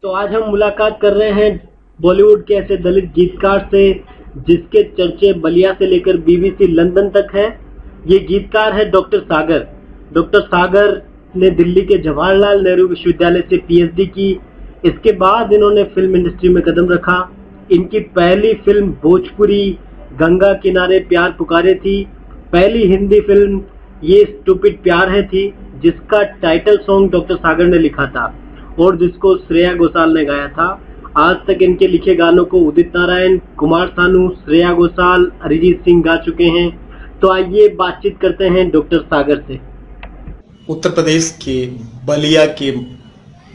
तो आज हम मुलाकात कर रहे हैं बॉलीवुड के ऐसे दलित गीतकार से जिसके चर्चे बलिया से लेकर बीबीसी लंदन तक है। ये गीतकार है डॉक्टर सागर। डॉक्टर सागर ने दिल्ली के जवाहरलाल नेहरू विश्वविद्यालय से पीएचडी की। इसके बाद इन्होंने फिल्म इंडस्ट्री में कदम रखा। इनकी पहली फिल्म भोजपुरी गंगा किनारे प्यार पुकारे थी। पहली हिंदी फिल्म ये स्टूपिड प्यार है थी, जिसका टाइटल सॉन्ग डॉक्टर सागर ने लिखा था और जिसको श्रेया घोषाल ने गाया था। आज तक इनके लिखे गानों को उदित नारायण, कुमार सानू, श्रेया घोषाल, अरिजीत सिंह गा चुके हैं। तो आइए बातचीत करते हैं डॉक्टर सागर से। उत्तर प्रदेश के बलिया के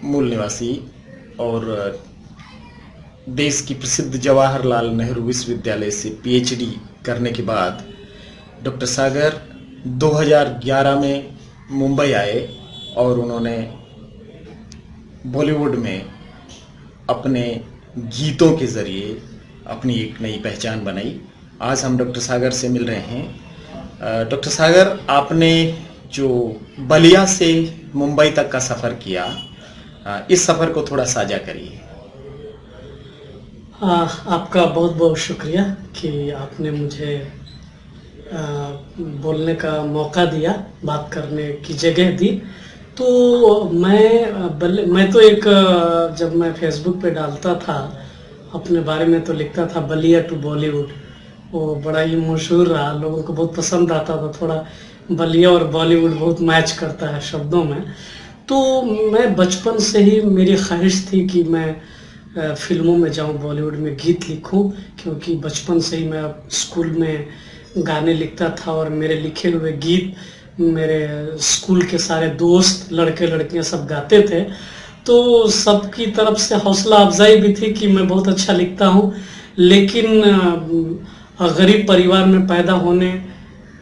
मूल निवासी और देश की प्रसिद्ध जवाहरलाल नेहरू विश्वविद्यालय से पीएचडी करने के बाद डॉक्टर सागर 2011 में मुंबई आए और उन्होंने बॉलीवुड में अपने गीतों के जरिए अपनी एक नई पहचान बनाई। आज हम डॉक्टर सागर से मिल रहे हैं। डॉक्टर सागर, आपने जो बलिया से मुंबई तक का सफर किया, इस सफर को थोड़ा साझा करिए। आपका बहुत बहुत शुक्रिया कि आपने मुझे बोलने का मौका दिया, बात करने की जगह दी। तो मैं तो एक, जब मैं फेसबुक पे डालता था अपने बारे में तो लिखता था बलिया टू बॉलीवुड। वो बड़ा ही मशहूर रहा, लोगों को बहुत पसंद आता था। थोड़ा बलिया और बॉलीवुड बहुत मैच करता है शब्दों में। तो मैं बचपन से ही मेरी ख्वाहिश थी कि मैं फिल्मों में जाऊं, बॉलीवुड में गीत लिखूं, क्योंकि बचपन से ही मैं स्कूल में गाने लिखता था और मेरे लिखे हुए गीत मेरे स्कूल के सारे दोस्त, लड़के लड़कियां सब गाते थे। तो सबकी तरफ से हौसला अफजाई भी थी कि मैं बहुत अच्छा लिखता हूं। लेकिन गरीब परिवार में पैदा होने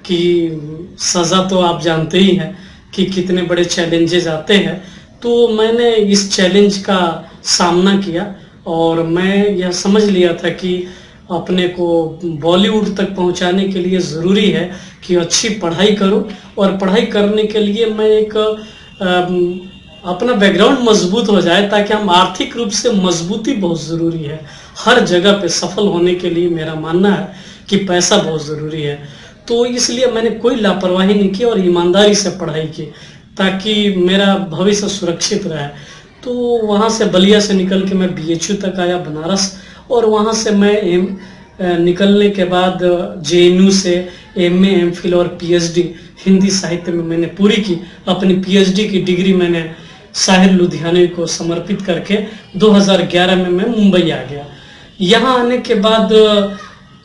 की सजा तो आप जानते ही हैं कि कितने बड़े चैलेंजेस आते हैं। तो मैंने इस चैलेंज का सामना किया और मैं यह समझ लिया था कि अपने को बॉलीवुड तक पहुंचाने के लिए ज़रूरी है कि अच्छी पढ़ाई करूं। और पढ़ाई करने के लिए मैं एक अपना बैकग्राउंड मजबूत हो जाए, ताकि हम आर्थिक रूप से मजबूती बहुत ज़रूरी है। हर जगह पे सफल होने के लिए मेरा मानना है कि पैसा बहुत ज़रूरी है। तो इसलिए मैंने कोई लापरवाही नहीं की और ईमानदारी से पढ़ाई की, ताकि मेरा भविष्य सुरक्षित रहे। तो वहाँ से बलिया से निकल के मैं बीएचयू तक आया, बनारस। और वहाँ से मैं निकलने के बाद जेएनयू से एमए, एमफिल और पीएचडी हिंदी साहित्य में मैंने पूरी की। अपनी पीएचडी की डिग्री मैंने साहिर लुधियानवी को समर्पित करके 2011 में मैं मुंबई आ गया। यहाँ आने के बाद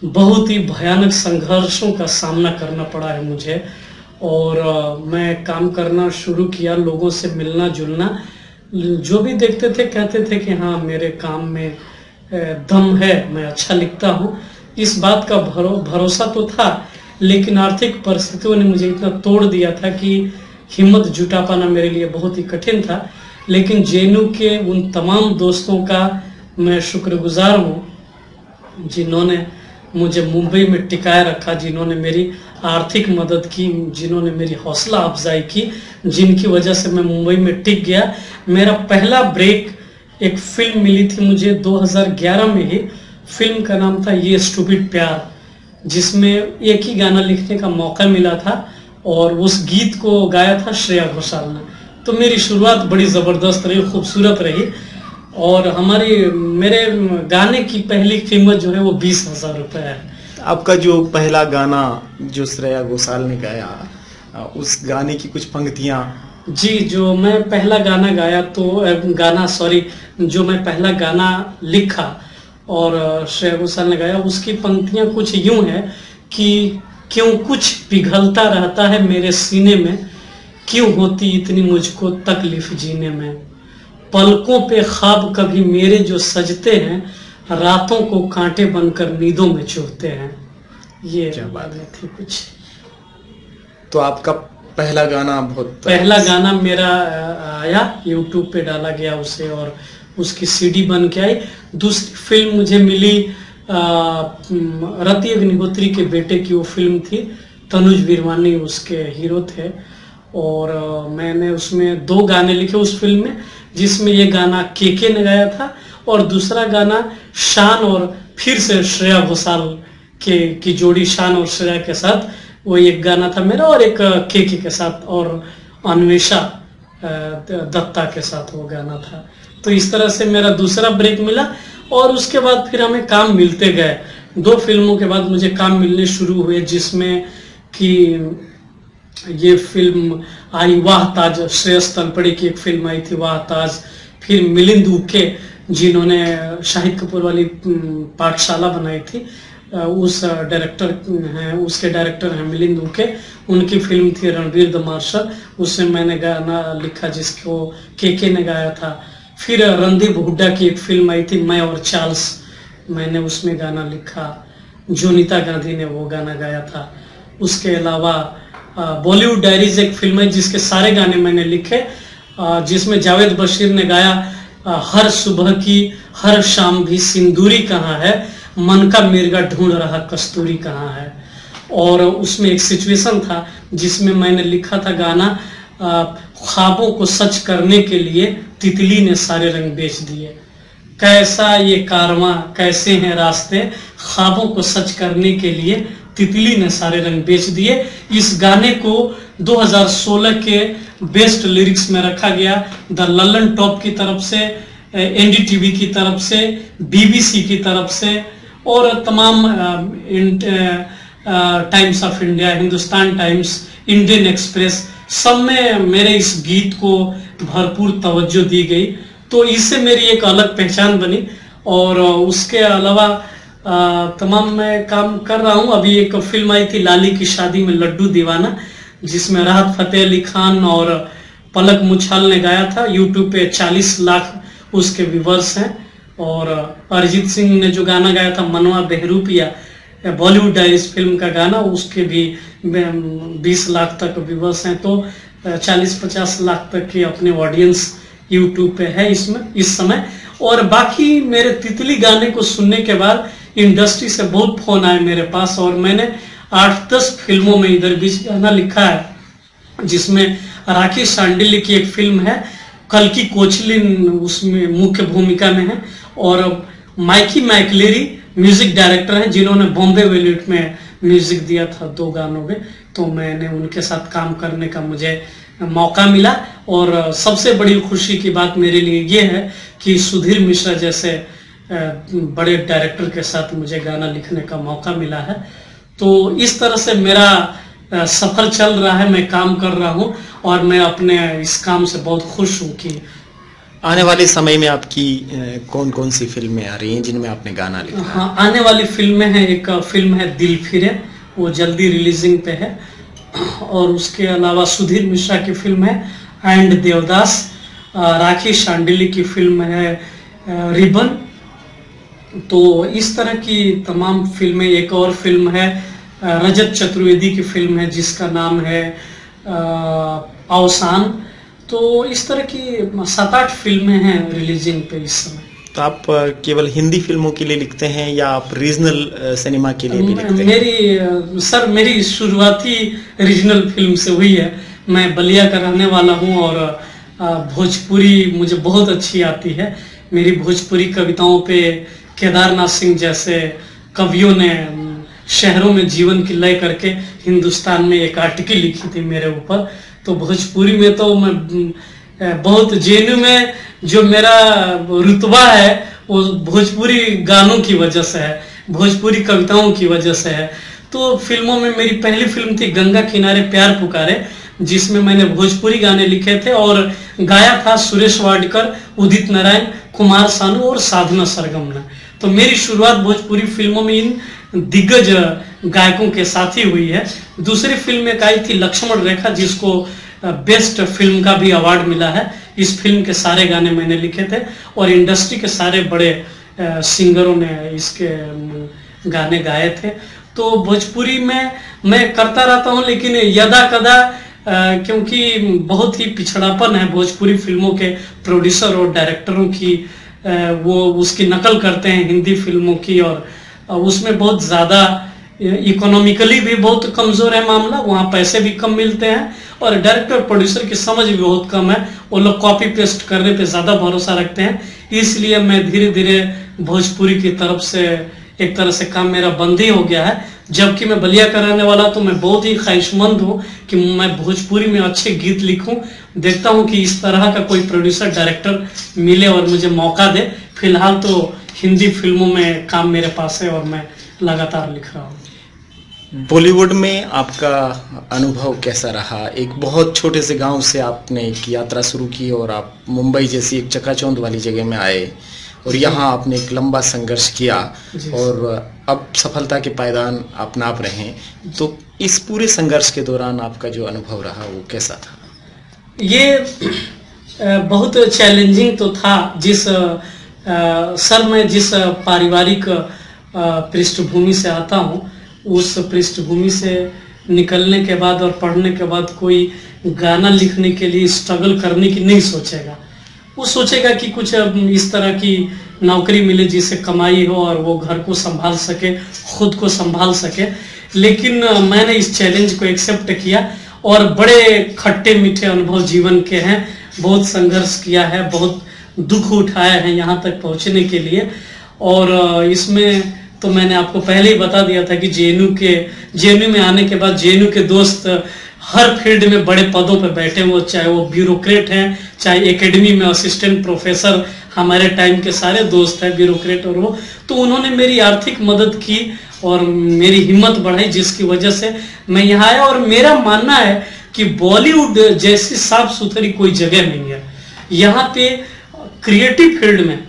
बहुत ही भयानक संघर्षों का सामना करना पड़ा है मुझे। और मैं काम करना शुरू किया, लोगों से मिलना जुलना। जो भी देखते थे कहते थे कि हाँ, मेरे काम में दम है, मैं अच्छा लिखता हूँ। इस बात का भरोसा तो था, लेकिन आर्थिक परिस्थितियों ने मुझे इतना तोड़ दिया था कि हिम्मत जुटा पाना मेरे लिए बहुत ही कठिन था। लेकिन जेएनयू के उन तमाम दोस्तों का मैं शुक्रगुजार हूँ जिन्होंने मुझे मुंबई में टिकाए रखा, जिन्होंने मेरी आर्थिक मदद की, जिन्होंने मेरी हौसला अफजाई की, जिनकी वजह से मैं मुंबई में टिक गया। मेरा पहला ब्रेक एक फिल्म मिली थी मुझे 2011 में ही। फिल्म का नाम था ये स्टूपिड प्यार, जिसमें एक ही गाना लिखने का मौका मिला था और उस गीत को गाया था श्रेया घोषाल ने। तो मेरी शुरुआत बड़ी जबरदस्त रही, खूबसूरत रही। और मेरे गाने की पहली कीमत जो है वो 20,000 रुपए है। आपका जो पहला गाना जो श्रेया घोषाल ने गाया, उस गाने की कुछ पंक्तियां। जी, जो मैं पहला गाना गाया जो मैं पहला गाना लिखा और श्रेया घोषाल ने गाया, उसकी पंक्तियां कुछ यूं है कि क्यों कुछ पिघलता रहता है मेरे सीने में, क्यों होती इतनी मुझको तकलीफ जीने में, पलकों पे ख्वाब कभी मेरे जो सजते हैं, रातों को कांटे बनकर नींदों में चुभते हैं। ये क्या बात थी कुछ। तो आपका पहला गाना मेरा आया, यूट्यूब पे डाला गया उसे और उसकी सीडी बन के आई। दूसरी फिल्म मुझे मिली रति अग्निहोत्री के बेटे की, वो फिल्म थी, तनुज वीरवानी उसके हीरो थे। और मैंने उसमें 2 गाने लिखे उस फिल्म में। जिसमें ये गाना के ने गाया था, और दूसरा गाना शान और फिर से श्रेया घोषाल की जोड़ी शान और श्रेया के साथ वो एक गाना था मेरा, और एक के साथ और अन्वेषा दत्ता के साथ वो गाना था। तो इस तरह से मेरा दूसरा ब्रेक मिला, और उसके बाद फिर हमें काम मिलते गए। 2 फिल्मों के बाद मुझे काम मिलने शुरू हुए, जिसमें कि ये फिल्म आई वाह ताज, श्रेयस तलपड़े की एक फिल्म आई थी वाह ताज, फिर मिलिंद उके जिन्होंने शाहिद कपूर वाली पाठशाला बनाई थी, उस डायरेक्टर हैं, उसके डायरेक्टर हैं मिलिंद उके, उनकी फिल्म थी रणबीर द मार्शल, उसमें मैंने गाना लिखा जिसको के ने गाया था। फिर रणदीप हुड्डा की एक फिल्म आई थी मैं और चार्ल्स, मैंने उसमें गाना लिखा, जोनीता गांधी ने वो गाना गाया था। उसके अलावा बॉलीवुड डायरीज एक फिल्म है जिसके सारे गाने मैंने लिखे, जिसमें जावेद बशीर ने गाया हर सुबह की हर शाम भी सिंदूरी कहाँ है, मन का मिर्गा ढूंढ रहा कस्तूरी कहाँ है। और उसमें एक सिचुएशन था जिसमें मैंने लिखा था गाना ख्वाबों को सच करने के लिए तितली ने सारे रंग बेच दिए, कैसा ये कारवां कैसे हैं रास्ते, ख्वाबों को सच करने के लिए तितली ने सारे रंग बेच दिए। इस गाने को 2016 के बेस्ट लिरिक्स में रखा गया द ललन टॉप की तरफ से, एनडीटीवी की तरफ से, बीबीसी की तरफ से, और तमाम times of India, Hindustan times, Indian express, सब में मेरे इस गीत को भरपूर तवज्जो दी गई। तो इससे मेरी एक अलग पहचान बनी। और उसके अलावा तमाम मैं काम कर रहा हूँ। अभी एक फिल्म आई थी लाली की शादी में लड्डू दीवाना, जिसमें राहत फतेह अली खान और पलक मुछाल ने गाया था। यूट्यूब पे 40 लाख उसके व्यूवर्स हैं। और अरिजीत सिंह ने जो गाना गाया था मनवा बहरूपिया, बॉलीवुड डायरीज फिल्म का गाना, उसके भी 20 लाख तक व्यूवर्स हैं। तो 40-50 लाख तक की अपने ऑडियंस यूट्यूब पे है इसमें इस समय। और बाकी मेरे तितली गाने को सुनने के बाद इंडस्ट्री से बहुत फोन आए मेरे पास, और मैंने 8-10 फिल्मों में इधर बीच गाना लिखा है, जिसमें राखी शांडिल्य की एक फिल्म है, कल की कोचलिन उसमें मुख्य भूमिका में है, और माइकी मैकलेरी म्यूजिक डायरेक्टर हैं जिन्होंने बॉम्बे वेल्यूट में म्यूजिक दिया था 2 गानों में। तो मैंने उनके साथ काम करने का मुझे मौका मिला। और सबसे बड़ी खुशी की बात मेरे लिए ये है कि सुधीर मिश्रा जैसे बड़े डायरेक्टर के साथ मुझे गाना लिखने का मौका मिला है। तो इस तरह से मेरा सफर चल रहा है, मैं काम कर रहा हूँ, और मैं अपने इस काम से बहुत खुश हूँ। कि आने वाले समय में आपकी कौन कौन सी फिल्में आ रही हैं जिनमें आपने गाना लिखा? हाँ, आने वाली फिल्में हैं, एक फिल्म है दिल फिरे, वो जल्दी रिलीजिंग पे है। और उसके अलावा सुधीर मिश्रा की फिल्म है एंड देवदास, राखी शांडिल्य की फिल्म है रिबन। तो इस तरह की तमाम फिल्में, एक और फिल्म है रजत चतुर्वेदी की फिल्म है जिसका नाम है अवसान। तो इस तरह की 7-8 फिल्में हैं रिलीजिंग पे इस समय। तो आप केवल हिंदी फिल्मों के लिए लिखते हैं या आप रीजनल सिनेमा के लिए भी लिखते हैं? मेरी शुरुआती रीजनल फिल्म से हुई है। मैं बलिया का रहने वाला हूं, और भोजपुरी मुझे बहुत अच्छी आती है। मेरी भोजपुरी कविताओं पे केदारनाथ सिंह जैसे कवियों ने शहरों में जीवन की लय करके हिंदुस्तान में एक आर्टिकल लिखी थी मेरे ऊपर। तो भोजपुरी में तो मैं बहुत जेन्यू में जो मेरा रुतबा है वो भोजपुरी गानों की वजह से है, भोजपुरी कविताओं की वजह से है। तो फिल्मों में मेरी पहली फिल्म थी गंगा किनारे प्यार पुकारे, जिसमें मैंने भोजपुरी गाने लिखे थे और गाया था सुरेश वाडकर, उदित नारायण, कुमार सानू और साधना सरगम ने। तो मेरी शुरुआत भोजपुरी फिल्मों में इन दिग्गज गायकों के साथ ही हुई है। दूसरी फिल्म एक आई थी लक्ष्मण रेखा, जिसको बेस्ट फिल्म का भी अवार्ड मिला है। इस फिल्म के सारे गाने मैंने लिखे थे और इंडस्ट्री के सारे बड़े सिंगरों ने इसके गाने गाए थे। तो भोजपुरी में मैं करता रहता हूं, लेकिन यदा कदा क्योंकि बहुत ही पिछड़ापन है भोजपुरी फिल्मों के प्रोड्यूसर और डायरेक्टरों की, वो उसकी नकल करते हैं हिंदी फिल्मों की, और उसमें बहुत ज्यादा इकोनॉमिकली भी बहुत कमजोर है मामला, वहाँ पैसे भी कम मिलते हैं और डायरेक्टर प्रोड्यूसर की समझ भी बहुत कम है। वो लोग कॉपी पेस्ट करने पे ज्यादा भरोसा रखते हैं। इसलिए मैं धीरे धीरे भोजपुरी की तरफ से एक तरह से काम मेरा बंद ही हो गया है। जबकि मैं बलिया का रहने वाला, तो मैं बहुत ही ख्वाहिशमंद हूँ कि मैं भोजपुरी में अच्छे गीत लिखूं। देखता हूँ कि इस तरह का कोई प्रोड्यूसर डायरेक्टर मिले और मुझे मौका दे। फिलहाल तो हिंदी फिल्मों में काम मेरे पास है और मैं लगातार लिख रहा हूँ। बॉलीवुड में आपका अनुभव कैसा रहा? एक बहुत छोटे से गांव से आपने एक यात्रा शुरू की और आप मुंबई जैसी एक चकाचौंध वाली जगह में आए और यहाँ आपने एक लंबा संघर्ष किया और अब सफलता के पायदान आप नाप रहे हैं। तो इस पूरे संघर्ष के दौरान आपका जो अनुभव रहा वो कैसा था? ये बहुत चैलेंजिंग तो था। सर मैं जिस पारिवारिक पृष्ठभूमि से आता हूँ, उस पृष्ठभूमि से निकलने के बाद और पढ़ने के बाद कोई गाना लिखने के लिए स्ट्रगल करने की नहीं सोचेगा। वो सोचेगा कि कुछ इस तरह की नौकरी मिले जिससे कमाई हो और वो घर को संभाल सके, खुद को संभाल सके। लेकिन मैंने इस चैलेंज को एक्सेप्ट किया और बड़े खट्टे मीठे अनुभव जीवन के हैं। बहुत संघर्ष किया है, बहुत दुख उठाया है यहाँ तक पहुँचने के लिए। और इसमें तो मैंने आपको पहले ही बता दिया था कि जेएनयू में आने के बाद जेएनयू के दोस्त हर फील्ड में बड़े पदों पर बैठे हुए, चाहे वो ब्यूरोक्रेट हैं, चाहे एकेडमी में असिस्टेंट प्रोफेसर, हमारे टाइम के सारे दोस्त हैं ब्यूरोक्रेट। और वो तो उन्होंने मेरी आर्थिक मदद की और मेरी हिम्मत बढ़ाई, जिसकी वजह से मैं यहाँ आया। और मेरा मानना है कि बॉलीवुड जैसी साफ सुथरी कोई जगह नहीं है। यहाँ पे क्रिएटिव फील्ड में,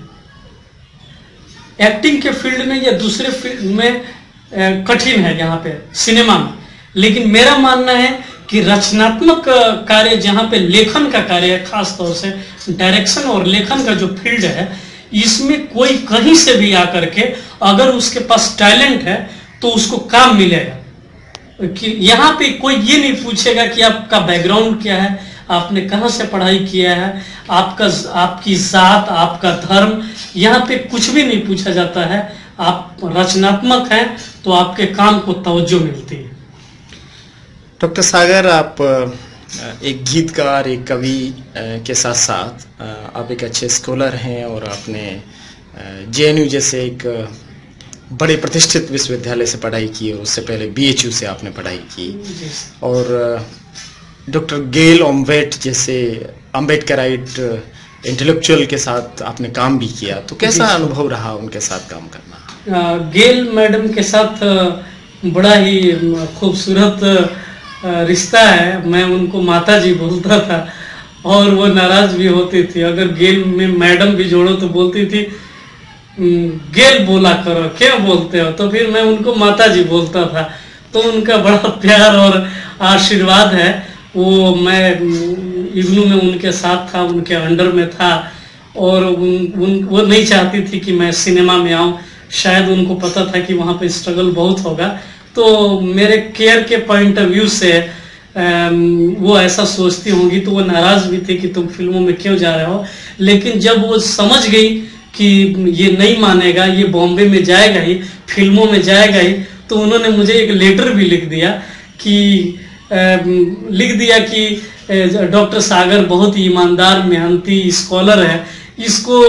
एक्टिंग के फील्ड में या दूसरे फील्ड में कठिन है यहाँ पे सिनेमा में। लेकिन मेरा मानना है कि रचनात्मक कार्य, जहाँ पे लेखन का कार्य है, खास तौर से डायरेक्शन और लेखन का जो फील्ड है, इसमें कोई कहीं से भी आकर के अगर उसके पास टैलेंट है तो उसको काम मिलेगा। कि यहाँ पे कोई ये नहीं पूछेगा कि आपका बैकग्राउंड क्या है, आपने कहाँ से पढ़ाई किया है, आपकी जात, आपका धर्म, यहाँ पे कुछ भी नहीं पूछा जाता है। आप रचनात्मक हैं तो आपके काम को तवज्जो मिलती है। डॉक्टर सागर, आप एक गीतकार, एक कवि के साथ साथ आप एक अच्छे स्कॉलर हैं और आपने जेएनयू जैसे एक बड़े प्रतिष्ठित विश्वविद्यालय से पढ़ाई की और उससे पहले बीएचयू से आपने पढ़ाई की और डॉक्टर गेल ऑम्वेट जैसे अम्बेडकराइट इंटेलेक्चुअल के साथ आपने काम भी किया। तो कैसा अनुभव रहा उनके साथ काम करना? गेल मैडम के साथ बड़ा ही खूबसूरत रिश्ता है। मैं उनको माता जी बोलता था और वो नाराज भी होती थी। अगर गेल में मैडम भी जोड़ो तो बोलती थी गेल बोला करो, क्या बोलते हो? तो फिर मैं उनको माता जी बोलता था। तो उनका बड़ा प्यार और आशीर्वाद है। वो मैं इग्नू में उनके साथ था, उनके अंडर में था और वो नहीं चाहती थी कि मैं सिनेमा में आऊं। शायद उनको पता था कि वहां पे स्ट्रगल बहुत होगा। तो मेरे केयर के पॉइंट ऑफ व्यू से वो ऐसा सोचती होंगी, तो वो नाराज भी थी कि तुम फिल्मों में क्यों जा रहे हो। लेकिन जब वो समझ गई कि ये नहीं मानेगा, ये बॉम्बे में जाएगा ही, फिल्मों में जाएगा ही, तो उन्होंने मुझे एक लेटर भी लिख दिया कि डॉक्टर सागर बहुत ही ईमानदार, मेहनती स्कॉलर है, इसको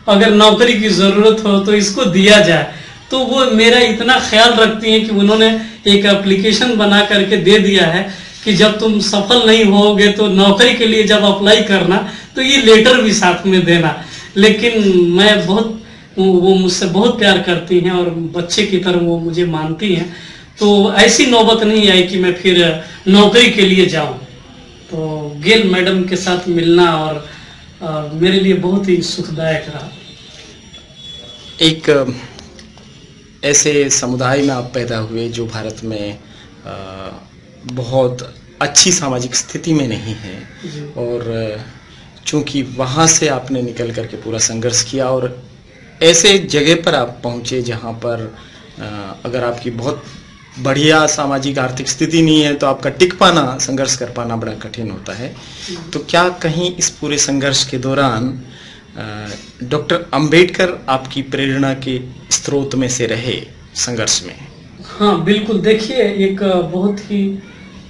अगर नौकरी की जरूरत हो तो इसको दिया जाए। तो वो मेरा इतना ख्याल रखती हैं कि उन्होंने एक एप्लीकेशन बना करके दे दिया है कि जब तुम सफल नहीं होगे तो नौकरी के लिए जब अप्लाई करना तो ये लेटर भी साथ में देना। लेकिन वो मुझसे बहुत प्यार करती हैं और बच्चे की तरह वो मुझे मानती हैं। तो ऐसी नौबत नहीं आई कि मैं फिर नौकरी के लिए जाऊं। तो गेल मैडम के साथ मिलना और मेरे लिए बहुत ही सुखदायक रहा। एक ऐसे समुदाय में आप पैदा हुए जो भारत में बहुत अच्छी सामाजिक स्थिति में नहीं है और चूंकि वहाँ से आपने निकल करके पूरा संघर्ष किया और ऐसे जगह पर आप पहुँचे जहाँ पर अगर आपकी बहुत बढ़िया सामाजिक आर्थिक स्थिति नहीं है तो आपका टिक पाना, संघर्ष कर पाना बड़ा कठिन होता है। तो क्या कहीं इस पूरे संघर्ष के दौरान डॉक्टर अंबेडकर आपकी प्रेरणा के स्रोत में से रहे संघर्ष में? हाँ बिल्कुल, देखिए एक बहुत ही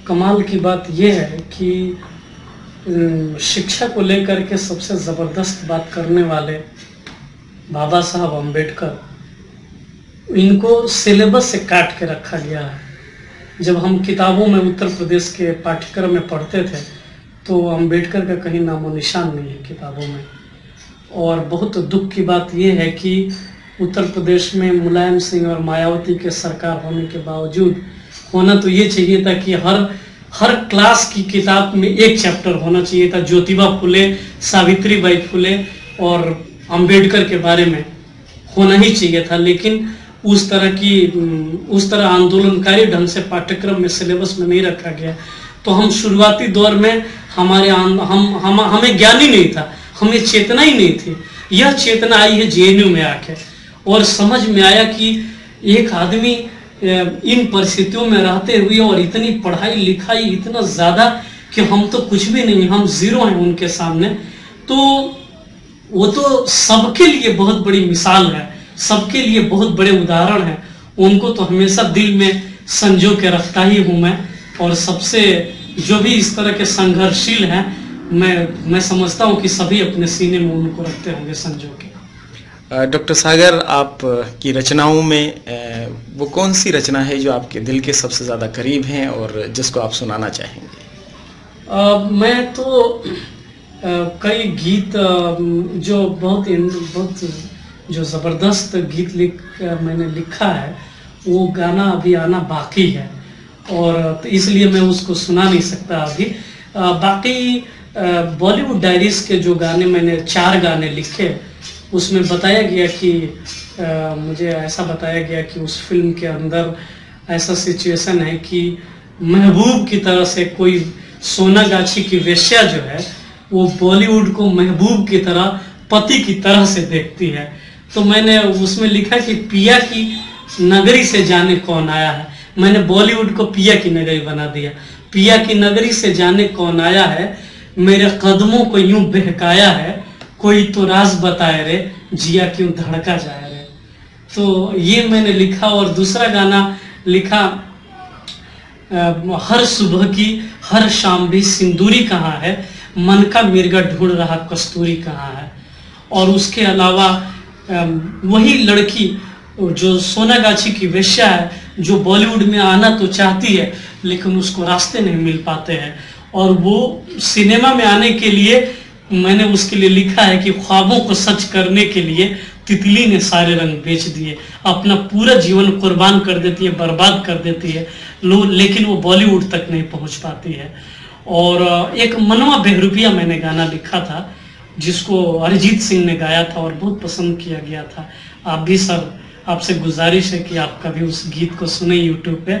कमाल की बात यह है कि शिक्षा को लेकर के सबसे ज़बरदस्त बात करने वाले बाबा साहब अम्बेडकर, इनको सिलेबस से काट के रखा गया है। जब हम किताबों में उत्तर प्रदेश के पाठ्यक्रम में पढ़ते थे तो अम्बेडकर का कहीं नामो निशान नहीं है किताबों में। और बहुत दुख की बात यह है कि उत्तर प्रदेश में मुलायम सिंह और मायावती के सरकार होने के बावजूद होना तो ये चाहिए था कि हर क्लास की किताब में एक चैप्टर होना चाहिए था ज्योतिबा फुले, सावित्रीबाई फुले और अंबेडकर के बारे में होना ही चाहिए था। लेकिन उस तरह आंदोलनकारी ढंग से पाठ्यक्रम में सिलेबस में नहीं रखा गया। तो हम शुरुआती दौर में हमें ज्ञान ही नहीं था, हमें चेतना ही नहीं थी। यह चेतना आई है जेएनयू में आके, और समझ में आया कि एक आदमी इन परिस्थितियों में रहते हुए और इतनी पढ़ाई लिखाई इतना ज्यादा कि हम तो कुछ भी नहीं, हम जीरो हैं उनके सामने। तो वो तो सबके लिए बहुत बड़ी मिसाल है, सबके लिए बहुत बड़े उदाहरण है। उनको तो हमेशा दिल में संजो के रखता ही हूं मैं। और सबसे जो भी इस तरह के संघर्षशील हैं, मैं समझता हूं कि सभी अपने सीने में उनको रखते होंगे संजो के। डॉक्टर सागर, आप की रचनाओं में वो कौन सी रचना है जो आपके दिल के सबसे ज्यादा करीब हैं और जिसको आप सुनाना चाहेंगे? मैं तो कई गीत जो बहुत जो जबरदस्त गीत मैंने लिखा है, वो गाना अभी आना बाकी है और तो इसलिए मैं उसको सुना नहीं सकता अभी। बाकी बॉलीवुड डायरीज के जो गाने मैंने 4 गाने लिखे, उसमें बताया गया कि मुझे ऐसा बताया गया कि उस फिल्म के अंदर ऐसा सिचुएशन है कि महबूब की तरह से कोई सोनागाछी की वेश्या जो है वो बॉलीवुड को महबूब की तरह, पति की तरह से देखती है। तो मैंने उसमें लिखा कि पिया की नगरी से जाने कौन आया है। मैंने बॉलीवुड को पिया की नगरी बना दिया। पिया की नगरी से जाने कौन आया है, मेरे कदमों को यूं बहकाया है, कोई तो राज बताए रे, जिया क्यों धड़का जाए रे। तो ये मैंने लिखा। और दूसरा गाना लिखा, हर सुबह की हर शाम भी सिंदूरी कहाँ है, मन का मिर्गा ढूंढ रहा कस्तूरी कहाँ है। और उसके अलावा वही लड़की जो सोनागाछी की वेश्या है, जो बॉलीवुड में आना तो चाहती है लेकिन उसको रास्ते नहीं मिल पाते हैं, और वो सिनेमा में आने के लिए मैंने उसके लिए लिखा है कि ख्वाबों को सच करने के लिए तितली ने सारे रंग बेच दिए, अपना पूरा जीवन कुर्बान कर देती है, बर्बाद कर देती है लेकिन वो बॉलीवुड तक नहीं पहुंच पाती है। और एक मनवा बेहरूपिया मैंने गाना लिखा था जिसको अरिजीत सिंह ने गाया था और बहुत पसंद किया गया था। आप भी सर, आपसे गुजारिश है कि आप कभी उस गीत को सुने यूट्यूब पे।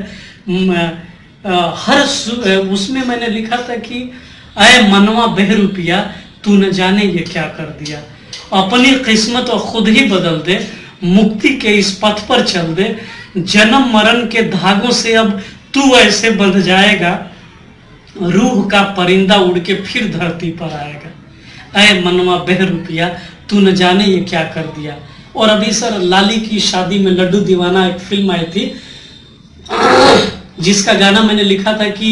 उसमें मैंने लिखा था कि अय मनवा बेहरूपिया तू न जाने ये क्या कर दिया, अपनी किस्मत और खुद ही बदल दे, मुक्ति के इस पथ पर चल दे, जन्म मरण के धागों से अब तू ऐसे बंध जाएगा, रूह का परिंदा उड़ के फिर धरती पर आएगा। अय मनवा बेहरूपिया तू न जाने ये क्या कर दिया। और अभी सर लाली की शादी में लड्डू दीवाना एक फिल्म आई थी जिसका गाना मैंने लिखा था कि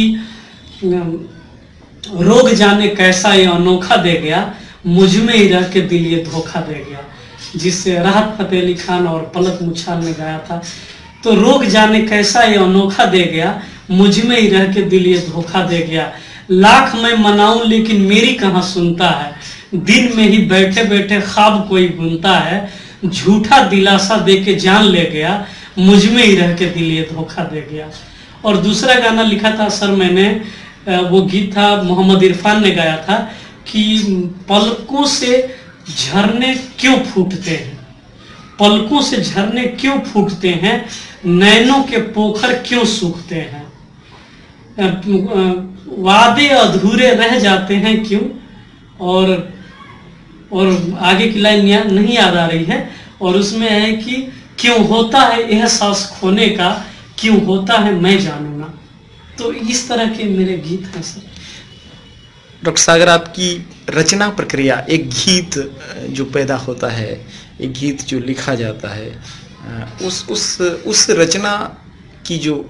रोग जाने कैसा ये अनोखा दे गया, मुझ में ही रह के दिल ये धोखा दे गया, जिससे राहत फतेह अली खान और पलक मुछाल ने गाया था। तो रोग जाने कैसा ये अनोखा दे गया, मुझ में ही रह के दिल ये धोखा दे गया, लाख मैं मनाऊं लेकिन मेरी कहाँ सुनता है, दिन में ही बैठे बैठे ख्वाब कोई बुनता है, झूठा दिलासा दे के जान ले गया, मुझ में ही रह के दिल ये धोखा दे गया। और दूसरा गाना लिखा था सर मैंने, वो गीत था मोहम्मद इरफान ने गाया था कि पलकों से झरने क्यों फूटते हैं, पलकों से झरने क्यों फूटते हैं, नैनों के पोखर क्यों सूखते हैं, वादे अधूरे रह जाते हैं क्यों। और आगे की लाइन नहीं याद आ रही है। और उसमें है कि क्यों होता है एहसास खोने का, क्यों होता है मैं जानू ना। तो इस तरह के मेरे गीत हैं सर। डॉक्टर सागर, आपकी रचना प्रक्रिया, एक गीत जो पैदा होता है, एक गीत जो लिखा जाता है, उस रचना की जो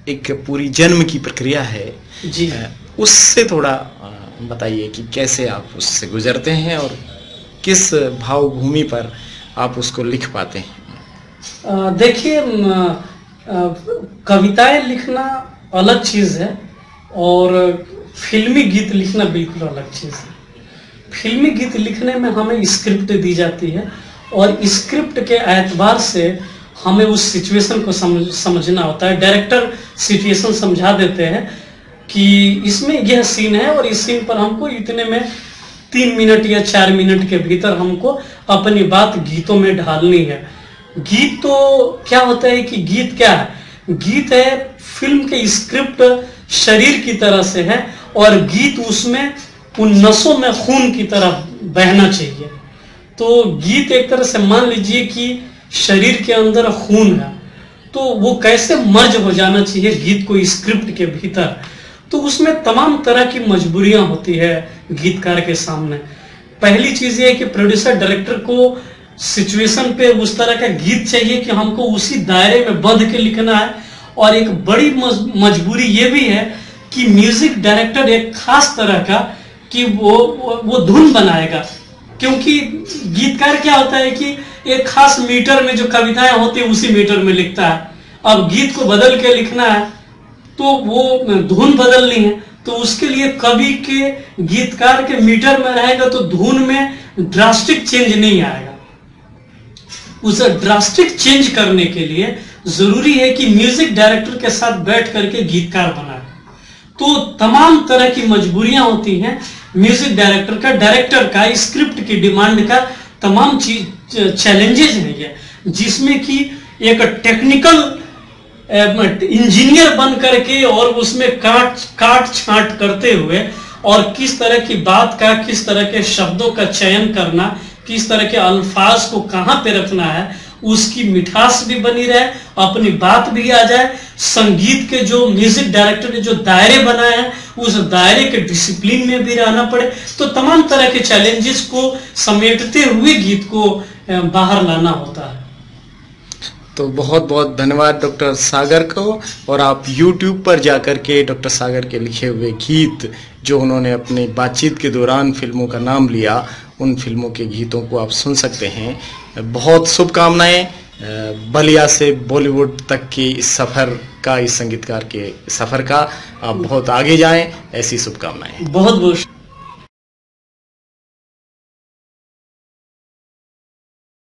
एक पूरी जन्म की प्रक्रिया है जी, उससे थोड़ा बताइए कि कैसे आप उससे गुजरते हैं और किस भावभूमि पर आप उसको लिख पाते हैं। देखिए, कविताएं लिखना अलग चीज है और फिल्मी गीत लिखना बिल्कुल अलग चीज है। फिल्मी गीत लिखने में हमें स्क्रिप्ट दी जाती है और स्क्रिप्ट के एतबार से हमें उस सिचुएशन को समझना होता है। डायरेक्टर सिचुएशन समझा देते हैं कि इसमें यह सीन है और इस सीन पर हमको इतने में 3 मिनट या 4 मिनट के भीतर हमको अपनी बात गीतों में ढालनी है। गीत तो क्या होता है कि गीत क्या है? गीत है फिल्म के स्क्रिप्ट शरीर की तरह से है और गीत उसमें उन नसों में खून की तरह बहना चाहिए। तो गीत एक तरह से मान लीजिए कि शरीर के अंदर खून है, तो वो कैसे मर्ज हो जाना चाहिए गीत को स्क्रिप्ट के भीतर। तो उसमें तमाम तरह की मजबूरियां होती है गीतकार के सामने। पहली चीज ये है कि प्रोड्यूसर डायरेक्टर को सिचुएशन पे उस तरह का गीत चाहिए कि हमको उसी दायरे में बंध के लिखना है। और एक बड़ी मजबूरी ये भी है कि म्यूजिक डायरेक्टर एक खास तरह का कि वो धुन बनाएगा, क्योंकि गीतकार क्या होता है कि एक खास मीटर में जो कविताएं होती है उसी मीटर में लिखता है। अब गीत को बदल के लिखना है तो वो धुन बदलनी है, तो उसके लिए कवि के गीतकार के मीटर में रहेगा तो धुन में ड्रास्टिक चेंज नहीं आएगा। उसे ड्रास्टिक चेंज करने के लिए जरूरी है कि म्यूजिक डायरेक्टर के साथ बैठ करके गीतकार बनाए। तो तमाम तरह की मजबूरियां होती हैं म्यूजिक डायरेक्टर का, डायरेक्टर का, स्क्रिप्ट की डिमांड का, तमाम चीज चैलेंजेस हैं ये, जिसमें कि एक टेक्निकल इंजीनियर बन करके और उसमें काट छांट करते हुए और किस तरह की बात का, किस तरह के शब्दों का चयन करना, किस तरह के अल्फाज को कहां पे रखना है, उसकी मिठास भी बनी रहे, अपनी बात भी आ जाए। संगीत के जो म्यूजिक डायरेक्टर ने जो दायरे बनाए हैं उस दायरे के डिसिप्लिन में भी रहना पड़े। तो तमाम तरह के चैलेंजेस को समेटते हुए गीत को बाहर लाना होता है। तो बहुत बहुत धन्यवाद डॉक्टर सागर को। और आप YouTube पर जाकर के डॉक्टर सागर के लिखे हुए गीत जो उन्होंने अपनी बातचीत के दौरान फिल्मों का नाम लिया, उन फिल्मों के गीतों को आप सुन सकते हैं। बहुत शुभकामनाएं बलिया से बॉलीवुड तक के इस सफर का, इस संगीतकार के सफर का। आप बहुत आगे जाएं, ऐसी शुभकामनाएं। बहुत बहुत